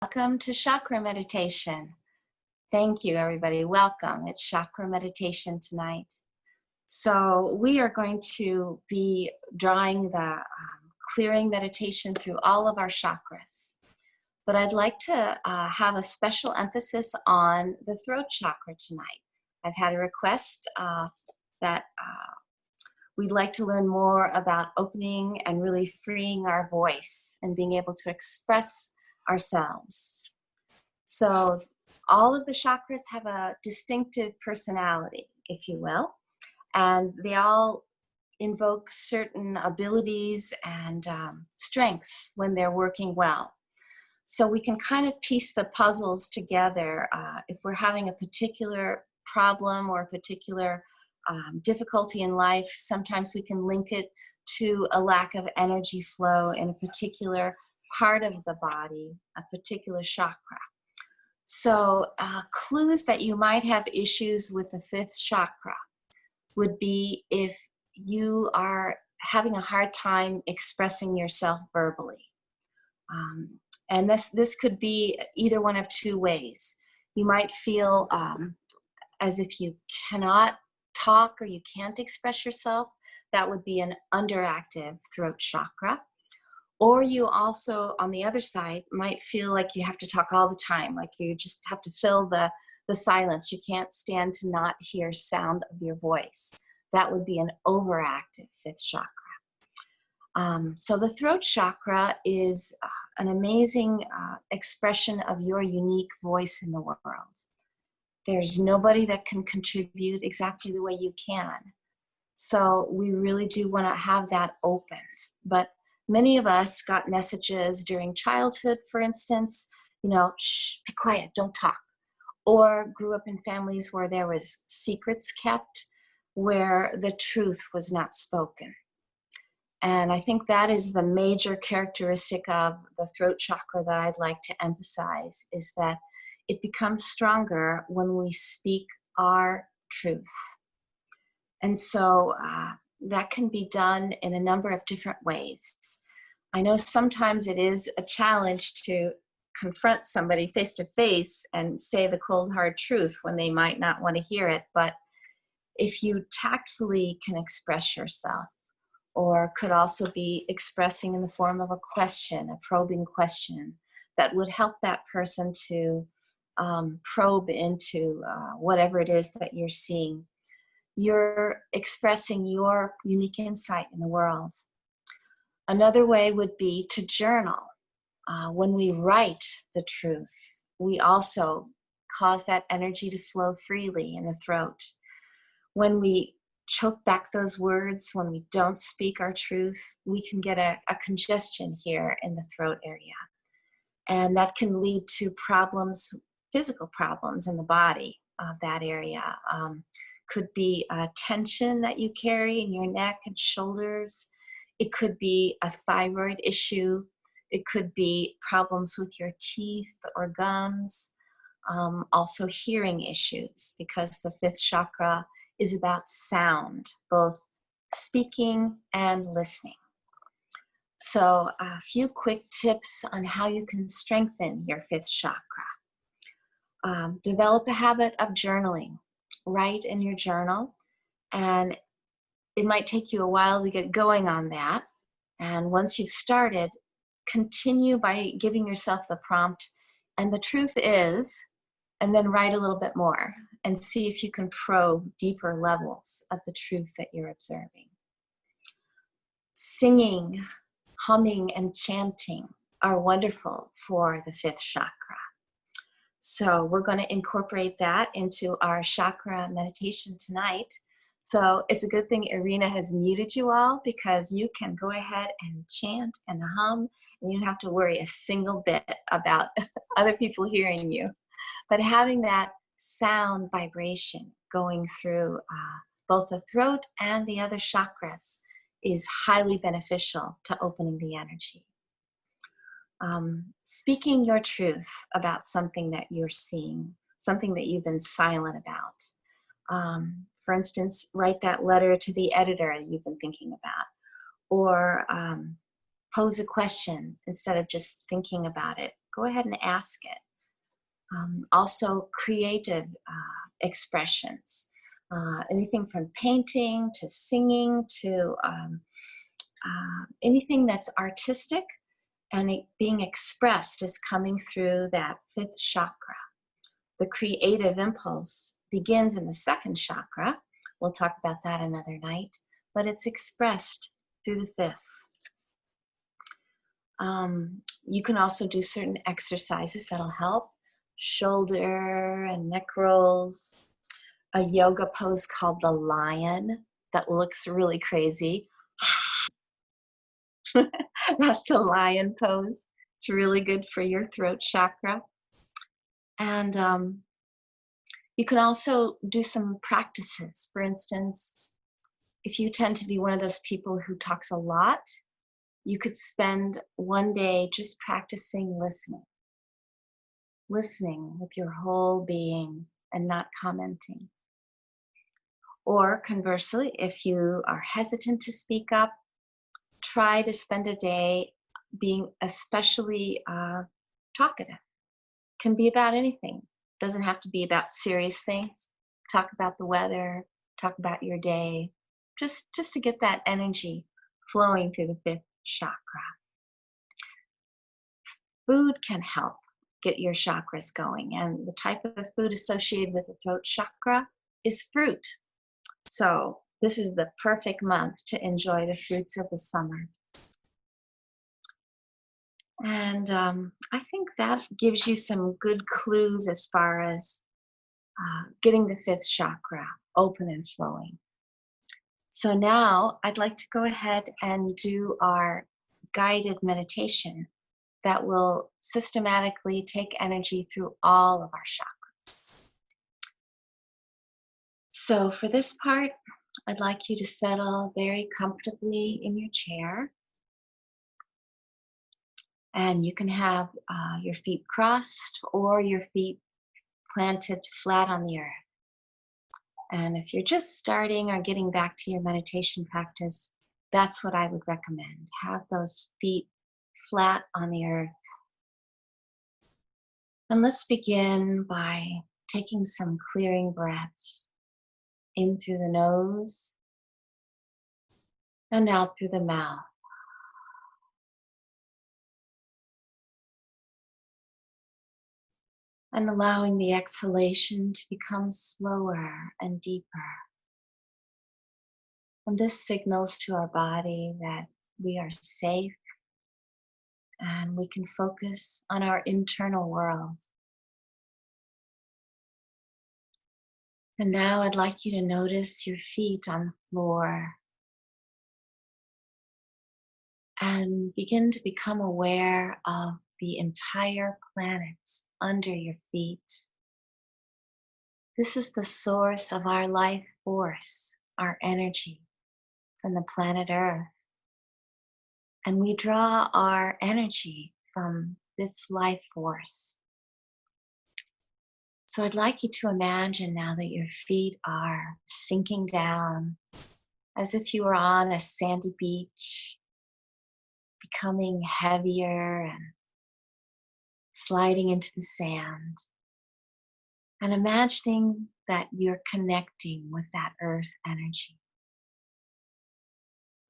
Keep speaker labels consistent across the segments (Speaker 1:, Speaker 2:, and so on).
Speaker 1: Welcome to Chakra Meditation. Thank you, everybody. Welcome. It's Chakra Meditation tonight. So we are going to be drawing the clearing meditation through all of our chakras. But I'd like to have a special emphasis on the throat chakra tonight. I've had a request that we'd like to learn more about opening and really freeing our voice and being able to express ourselves. So all of the chakras have a distinctive personality, if you will, and they all invoke certain abilities and strengths when they're working well. So we can kind of piece the puzzles together. If we're having a particular problem or a particular difficulty in life, sometimes we can link it to a lack of energy flow in a particular part of the body, a particular chakra. So clues that you might have issues with the fifth chakra would be if you are having a hard time expressing yourself verbally. And this could be either one of two ways. You might feel as if you cannot talk or you can't express yourself. That would be an underactive throat chakra. Or you also, on the other side, might feel like you have to talk all the time, like you just have to fill the silence. You can't stand to not hear sound of your voice. That would be an overactive fifth chakra. So the throat chakra is an amazing expression of your unique voice in the world. There's nobody that can contribute exactly the way you can. So we really do want to have that opened. But many of us got messages during childhood, for instance, shh, be quiet, don't talk. Or grew up in families where there was secrets kept, where the truth was not spoken. And I think that is the major characteristic of the throat chakra that I'd like to emphasize, is that it becomes stronger when we speak our truth. And so that can be done in a number of different ways. I know sometimes it is a challenge to confront somebody face to face and say the cold hard truth when they might not want to hear it. But if you tactfully can express yourself, or could also be expressing in the form of a question, a probing question, that would help that person to probe into whatever it is that you're seeing. You're expressing your unique insight in the world. Another way would be to journal. When we write the truth, we also cause that energy to flow freely in the throat. When we choke back those words, when we don't speak our truth, we can get a congestion here in the throat area. And that can lead to problems, physical problems in the body of that area. Could be tension that you carry in your neck and shoulders. It could be a thyroid issue. It could be problems with your teeth or gums. Also hearing issues, because the fifth chakra is about sound, both speaking and listening. So a few quick tips on how you can strengthen your fifth chakra. Develop a habit of journaling. Write in your journal, and it might take you a while to get going on that. And once you've started, continue by giving yourself the prompt, and the truth is, and then write a little bit more and see if you can probe deeper levels of the truth that you're observing. Singing, humming, and chanting are wonderful for the fifth chakra. So we're going to incorporate that into our chakra meditation tonight. So it's a good thing Irina has muted you all, because you can go ahead and chant and hum, and you don't have to worry a single bit about other people hearing you. But having that sound vibration going through both the throat and the other chakras is highly beneficial to opening the energy. Speaking your truth about something that you're seeing, something that you've been silent about. For instance, write that letter to the editor that you've been thinking about, or pose a question instead of just thinking about it. go ahead and ask it. Also, creative expressions. Anything from painting to singing to anything that's artistic and being expressed is coming through that fifth chakra. The creative impulse begins in the second chakra. We'll talk about that another night, but it's expressed through the fifth. You can also do certain exercises that'll help. Shoulder and neck rolls. A yoga pose called the lion that looks really crazy. That's the lion pose. It's really good for your throat chakra. And you can also do some practices. For instance, if you tend to be one of those people who talks a lot, you could spend one day just practicing listening with your whole being and not commenting. Or conversely, if you are hesitant to speak up, try to spend a day being especially talkative. Can be about anything. Doesn't have to be about serious things. Talk about the weather, talk about your day, just to get that energy flowing through the fifth chakra. Food can help get your chakras going, and the type of food associated with the throat chakra is fruit. So this is the perfect month to enjoy the fruits of the summer. And I think that gives you some good clues as far as getting the fifth chakra open and flowing. So now I'd like to go ahead and do our guided meditation that will systematically take energy through all of our chakras. So for this part, I'd like you to settle very comfortably in your chair. And you can have your feet crossed or your feet planted flat on the earth. And if you're just starting or getting back to your meditation practice, that's what I would recommend. Have those feet flat on the earth. And let's begin by taking some clearing breaths in through the nose and out through the mouth. And allowing the exhalation to become slower and deeper. And this signals to our body that we are safe and we can focus on our internal world. And now I'd like you to notice your feet on the floor and begin to become aware of the entire planet under your feet. This is the source of our life force, our energy from the planet Earth. And we draw our energy from this life force. So I'd like you to imagine now that your feet are sinking down as if you were on a sandy beach, becoming heavier and sliding into the sand. And imagining that you're connecting with that earth energy.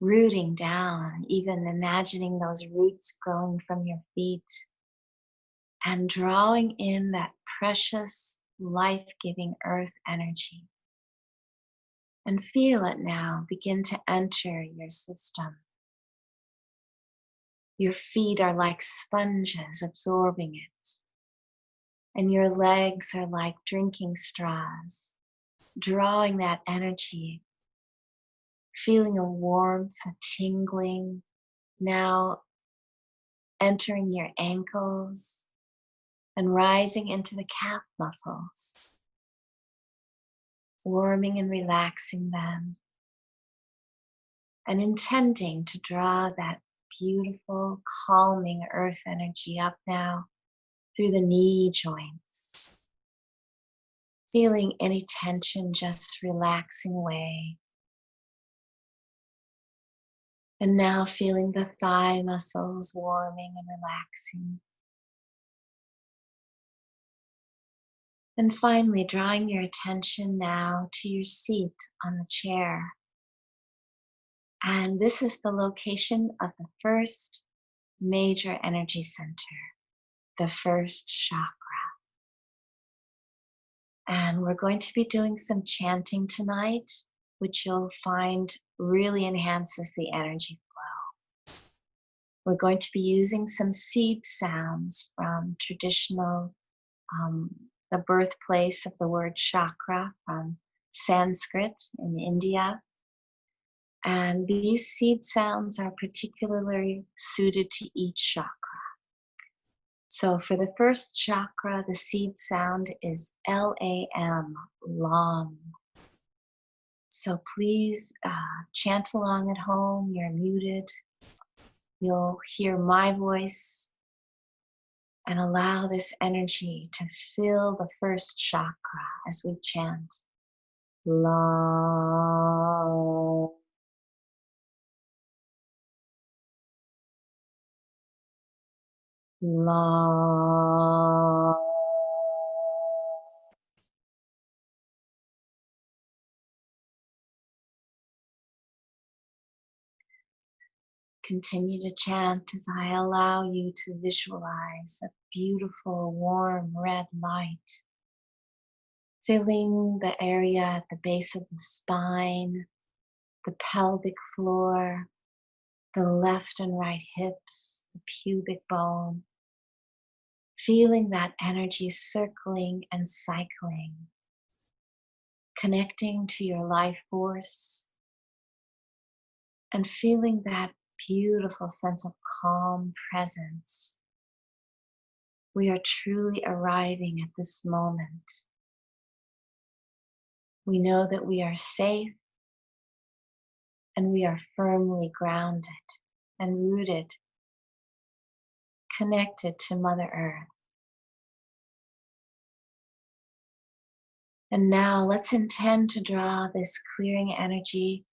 Speaker 1: Rooting down, even imagining those roots growing from your feet and drawing in that precious, life-giving earth energy. And feel it now begin to enter your system. Your feet are like sponges absorbing it. And your legs are like drinking straws, drawing that energy, feeling a warmth, a tingling, now entering your ankles and rising into the calf muscles, warming and relaxing them, and intending to draw that beautiful, calming earth energy up now through the knee joints, feeling any tension just relaxing away. And now feeling the thigh muscles warming and relaxing. And finally, drawing your attention now to your seat on the chair. And this is the location of the first major energy center, the first chakra. And we're going to be doing some chanting tonight, which you'll find really enhances the energy flow. We're going to be using some seed sounds from traditional, the birthplace of the word chakra, from Sanskrit in India. And these seed sounds are particularly suited to each chakra. So for the first chakra, the seed sound is L-A-M, LAM. So please chant along at home. You're muted. You'll hear my voice and allow this energy to fill the first chakra as we chant. LAM. LAM. Continue to chant as I allow you to visualize a beautiful, warm red light filling the area at the base of the spine, the pelvic floor, the left and right hips, the pubic bone. Feeling that energy circling and cycling, connecting to your life force, and feeling that beautiful sense of calm presence. We are truly arriving at this moment. We know that we are safe and we are firmly grounded and rooted, connected to Mother Earth. And now let's intend to draw this clearing energy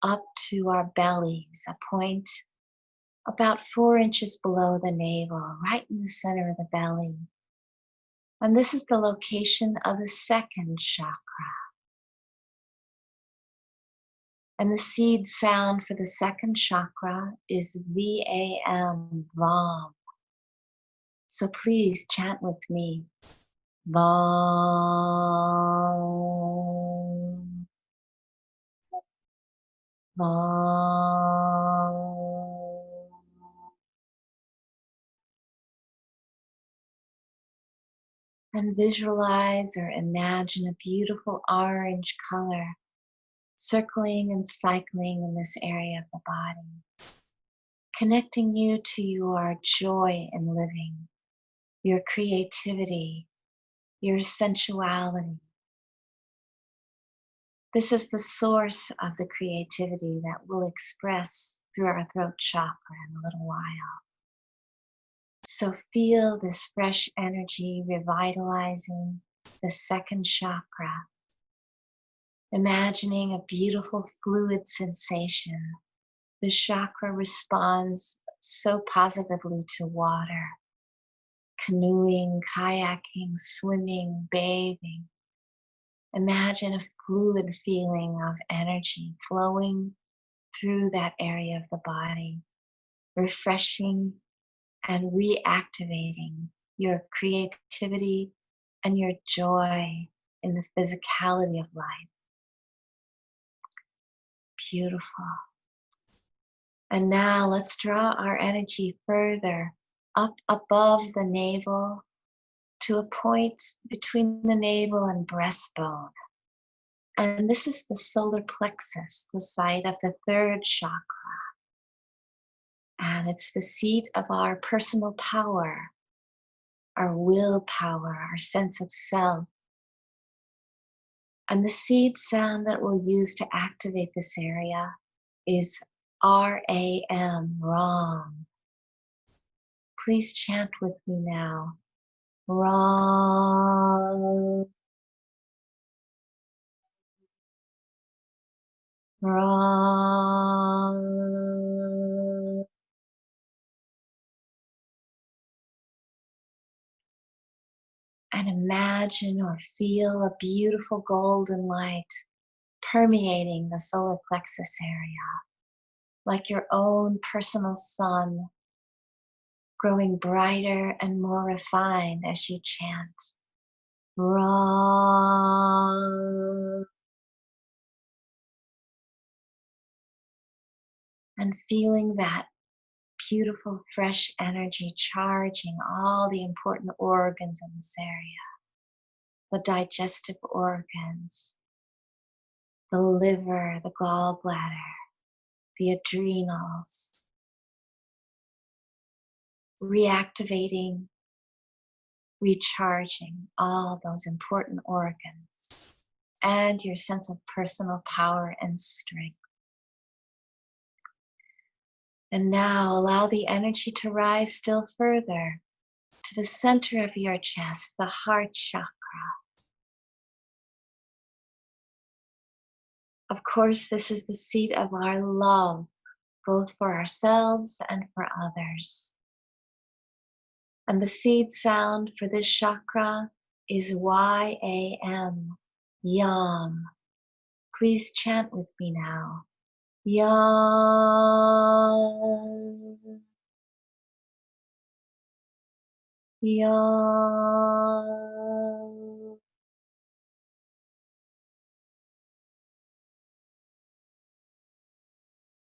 Speaker 1: up to our bellies, a point about 4 inches below the navel, right in the center of the belly. And this is the location of the second chakra. And the seed sound for the second chakra is V-A-M, VAM. So please chant with me. VAM, VAM. And visualize or imagine a beautiful orange color circling and cycling in this area of the body, connecting you to your joy in living, your creativity, your sensuality. This is the source of the creativity that we'll express through our throat chakra in a little while. So feel this fresh energy revitalizing the second chakra, imagining a beautiful fluid sensation. The chakra responds so positively to water, canoeing, kayaking, swimming, bathing. Imagine a fluid feeling of energy flowing through that area of the body, refreshing and reactivating your creativity and your joy in the physicality of life. Beautiful. And now let's draw our energy further up above the navel to a point between the navel and breastbone. And this is the solar plexus, the site of the third chakra. And it's the seat of our personal power, our willpower, our sense of self. And the seed sound that we'll use to activate this area is R-A-M, Ram. Please chant with me now. Ram, Ram. and imagine or feel a beautiful golden light permeating the solar plexus area, like your own personal sun, growing brighter and more refined as you chant. Ra. And feeling that beautiful fresh energy charging all the important organs in this area, the digestive organs, the liver, the gallbladder, the adrenals, reactivating, recharging all those important organs and your sense of personal power and strength. And now allow the energy to rise still further to the center of your chest, the heart chakra. Of course, this is the seat of our love, both for ourselves and for others. And the seed sound for this chakra is Y-A-M, Yam. Please chant with me now. Yam. Yam.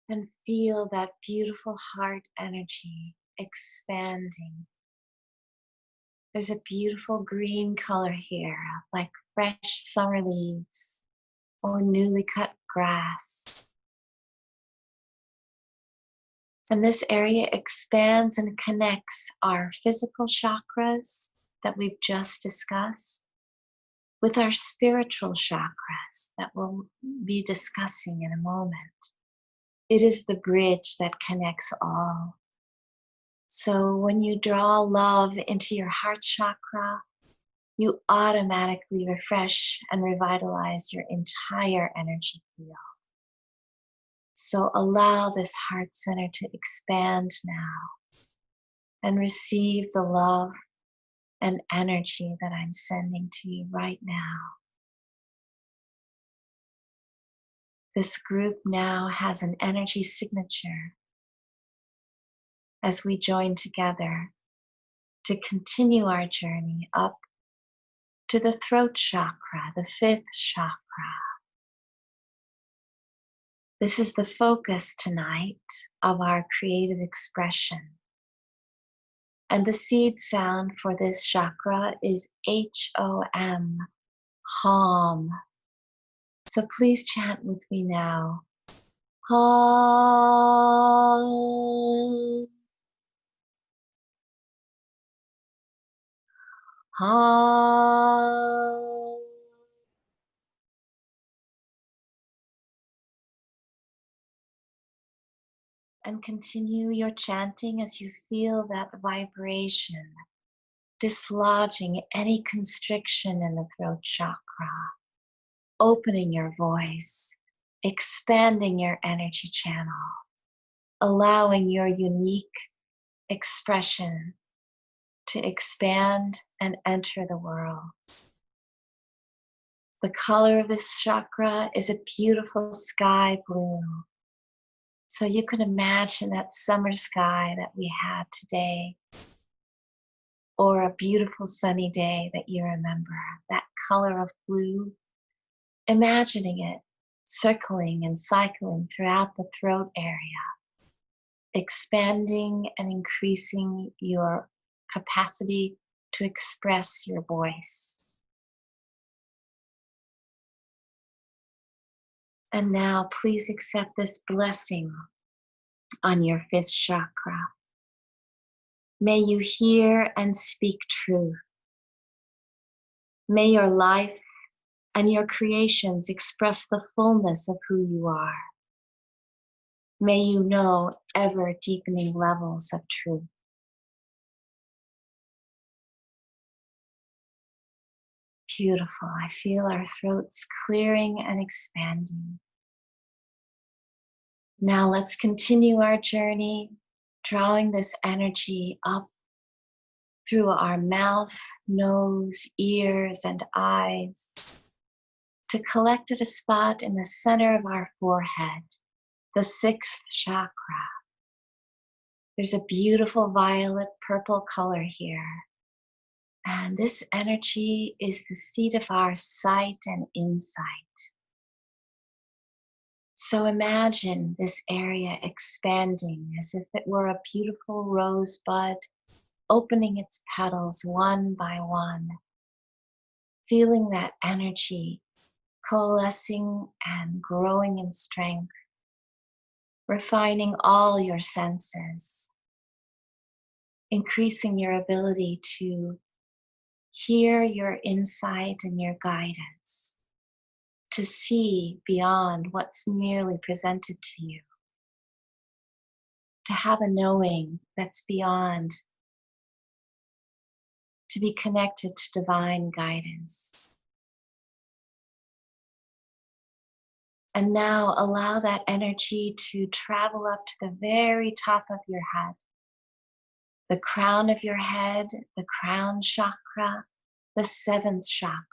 Speaker 1: And feel that beautiful heart energy expanding. There's a beautiful green color here, like fresh summer leaves or newly cut grass. And this area expands and connects our physical chakras that we've just discussed with our spiritual chakras that we'll be discussing in a moment. It is the bridge that connects all. So when you draw love into your heart chakra, you automatically refresh and revitalize your entire energy field. So allow this heart center to expand now and receive the love and energy that I'm sending to you right now. This group now has an energy signature as we join together to continue our journey up to the throat chakra, the fifth chakra. This is the focus tonight of our creative expression. And the seed sound for this chakra is H-O-M, Hom. So please chant with me now. Hom. Hom. And continue your chanting as you feel that vibration dislodging any constriction in the throat chakra, opening your voice, expanding your energy channel, allowing your unique expression to expand and enter the world. The color of this chakra is a beautiful sky blue. So you can imagine that summer sky that we had today, or a beautiful sunny day that you remember, that color of blue, imagining it circling and cycling throughout the throat area, expanding and increasing your capacity to express your voice. And now please accept this blessing on your fifth chakra. May you hear and speak truth. May your life and your creations express the fullness of who you are. May you know ever deepening levels of truth. Beautiful. I feel our throats clearing and expanding. Now let's continue our journey, drawing this energy up through our mouth, nose, ears, and eyes to collect at a spot in the center of our forehead, the sixth chakra. There's a beautiful violet purple color here. And this energy is the seat of our sight and insight. So imagine this area expanding as if it were a beautiful rosebud, opening its petals one by one, feeling that energy coalescing and growing in strength, refining all your senses, increasing your ability to hear your insight and your guidance, to see beyond what's merely presented to you, to have a knowing that's beyond, to be connected to divine guidance. And now allow that energy to travel up to the very top of your head, the crown of your head, the crown chakra, the seventh chakra.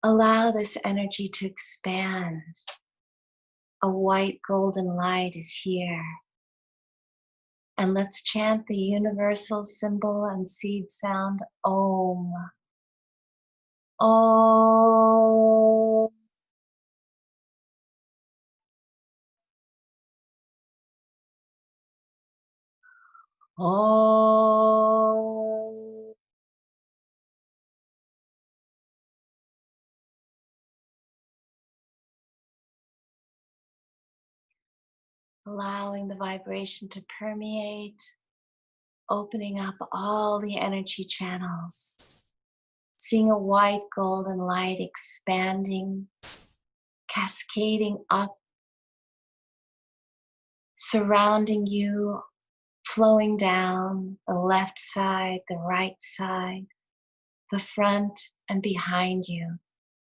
Speaker 1: Allow this energy to expand. A white golden light is here. And let's chant the universal symbol and seed sound, Om. Om. Om. Allowing the vibration to permeate, opening up all the energy channels, seeing a white golden light expanding, cascading up, surrounding you, flowing down the left side, the right side, the front and behind you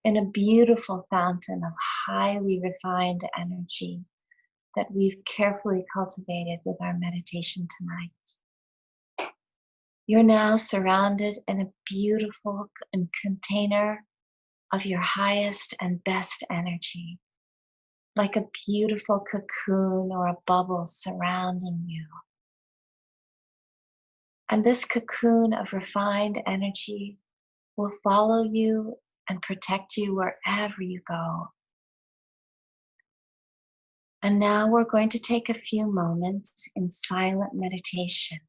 Speaker 1: in a beautiful fountain of highly refined energy that we've carefully cultivated with our meditation tonight. You're now surrounded in a beautiful container of your highest and best energy, like a beautiful cocoon or a bubble surrounding you. And this cocoon of refined energy will follow you and protect you wherever you go. And now we're going to take a few moments in silent meditation.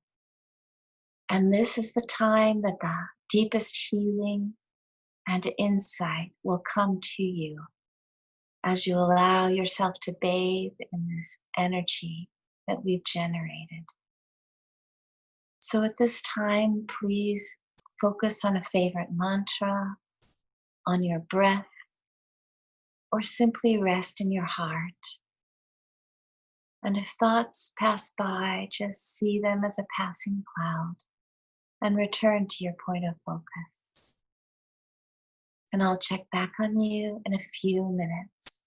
Speaker 1: And this is the time that the deepest healing and insight will come to you as you allow yourself to bathe in this energy that we've generated. So at this time, please focus on a favorite mantra, on your breath, or simply rest in your heart. And if thoughts pass by, just see them as a passing cloud and return to your point of focus. And I'll check back on you in a few minutes.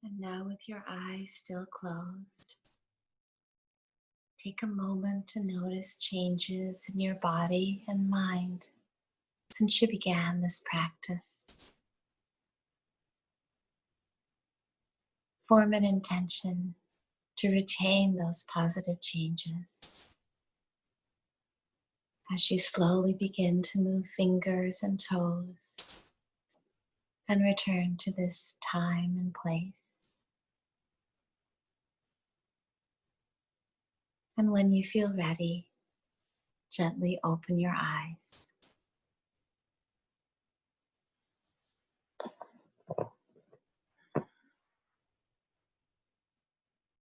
Speaker 1: And now, with your eyes still closed, take a moment to notice changes in your body and mind since you began this practice. Form an intention to retain those positive changes as you slowly begin to move fingers and toes and return to this time and place. And when you feel ready, gently open your eyes.